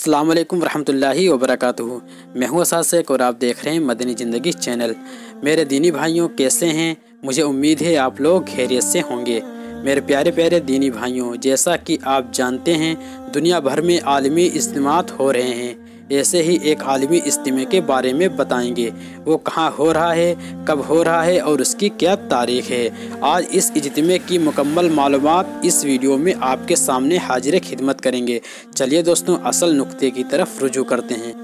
अस्सलाम वालेकुम रहमतुल्लाहि व बरकातुहू। मैं हूँ असासिक और आप देख रहे हैं मदनी ज़िंदगी चैनल। मेरे दीनी भाइयों, कैसे हैं? मुझे उम्मीद है आप लोग खैरियत से होंगे। मेरे प्यारे प्यारे दीनी भाइयों, जैसा कि आप जानते हैं दुनिया भर में आलमी इज्तिमात हो रहे हैं। ऐसे ही एक आलमी इज्तिमा के बारे में बताएंगे। वो कहाँ हो रहा है, कब हो रहा है और उसकी क्या तारीख़ है। आज इस इज्तिमा की मुकम्मल मालूमात इस वीडियो में आपके सामने हाजिर खिदमत करेंगे। चलिए दोस्तों, असल नुक्ते की तरफ रुजू करते हैं।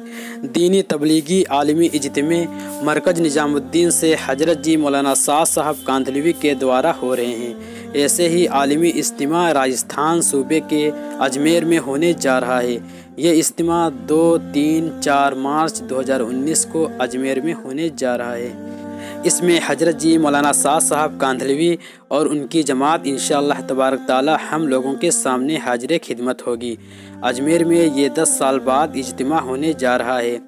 दीनी तबलीगी आलमी इज्तिमा मरकज़ निज़ामुद्दीन से हज़रत जी मौलाना साद साहब कांधलवी के द्वारा हो रहे हैं। ऐसे ही आलमी इज्तिमा राजस्थान सूबे के अजमेर में होने जा रहा है। ये इज्तिमा 2, 3, 4 मार्च 2019 को अजमेर में होने जा रहा है। इसमें हज़रत जी मौलाना साद साहब कांधलवी और उनकी जमात इंशाअल्लाह तबारक ताला हम लोगों के सामने हाजिर खिदमत होगी। अजमेर में ये 10 साल बाद इज्तिमा होने जा रहा है।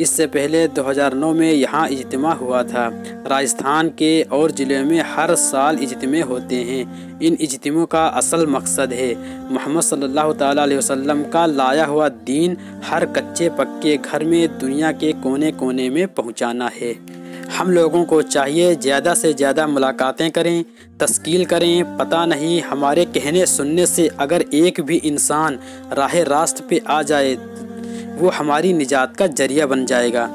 इससे पहले 2009 में यहाँ इज्तिमा हुआ था। राजस्थान के और ज़िले में हर साल इज्तिमे होते हैं। इन इज्तिमों का असल मकसद है मोहम्मद सल्लल्लाहु ताला अलैहि वसल्लम का लाया हुआ दीन हर कच्चे पक्के घर में दुनिया के कोने कोने में पहुँचाना है। हम लोगों को चाहिए ज़्यादा से ज़्यादा मुलाकातें करें, तस्कील करें। पता नहीं हमारे कहने सुनने से अगर एक भी इंसान राह रास्त पे आ जाए वो हमारी निजात का जरिया बन जाएगा।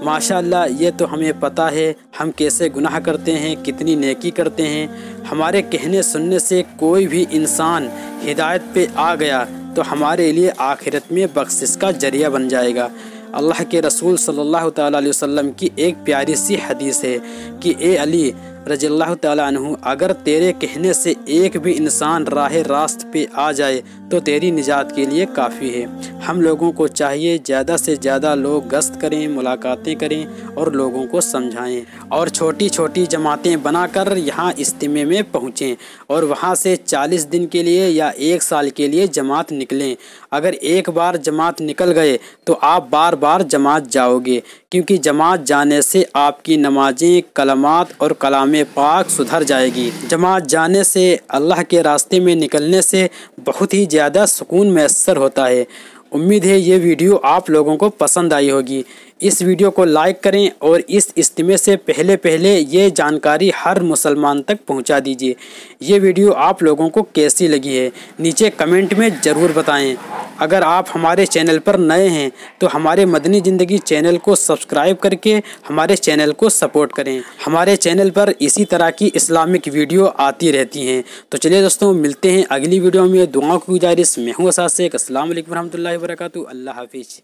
माशाअल्लाह, ये तो हमें पता है हम कैसे गुनाह करते हैं, कितनी नेकी करते हैं। हमारे कहने सुनने से कोई भी इंसान हिदायत पे आ गया तो हमारे लिए आखिरत में बख्शिश का जरिया बन जाएगा। अल्लाह के रसूल सल्लल्लाहु ताला अलैहि वसल्लम की एक प्यारी सी हदीस है कि ए अली रज़ियल्लाहु ताला अन्हु, अगर तेरे कहने से एक भी इंसान राह रास्त पे आ जाए तो तेरी निजात के लिए काफ़ी है। हम लोगों को चाहिए ज़्यादा से ज़्यादा लोग गश्त करें, मुलाकातें करें और लोगों को समझाएं और छोटी छोटी जमातें बनाकर यहाँ इज्तिमे में पहुँचें और वहाँ से 40 दिन के लिए या 1 साल के लिए जमात निकलें। अगर एक बार जमात निकल गए तो आप बार बार जमात जाओगे, क्योंकि जमात जाने से आपकी नमाजें, कलमात और कलाम पाक सुधर जाएगी। जमात जाने से, अल्लाह के रास्ते में निकलने से बहुत ही ज़्यादा सुकून मैसर होता है। उम्मीद है ये वीडियो आप लोगों को पसंद आई होगी। इस वीडियो को लाइक करें और इस इज्तिमे से पहले ये जानकारी हर मुसलमान तक पहुंचा दीजिए। ये वीडियो आप लोगों को कैसी लगी है नीचे कमेंट में ज़रूर बताएं। अगर आप हमारे चैनल पर नए हैं तो हमारे मदनी ज़िंदगी चैनल को सब्सक्राइब करके हमारे चैनल को सपोर्ट करें। हमारे चैनल पर इसी तरह की इस्लामिक वीडियो आती रहती हैं। तो चलिए दोस्तों, मिलते हैं अगली वीडियो में। दुआओं की गुजारिश। मैं हूँ असासिक। अस्सलाम वालेकुम रहमतुल्लाहि व बरकातुहू। अल्लाह हाफिज़।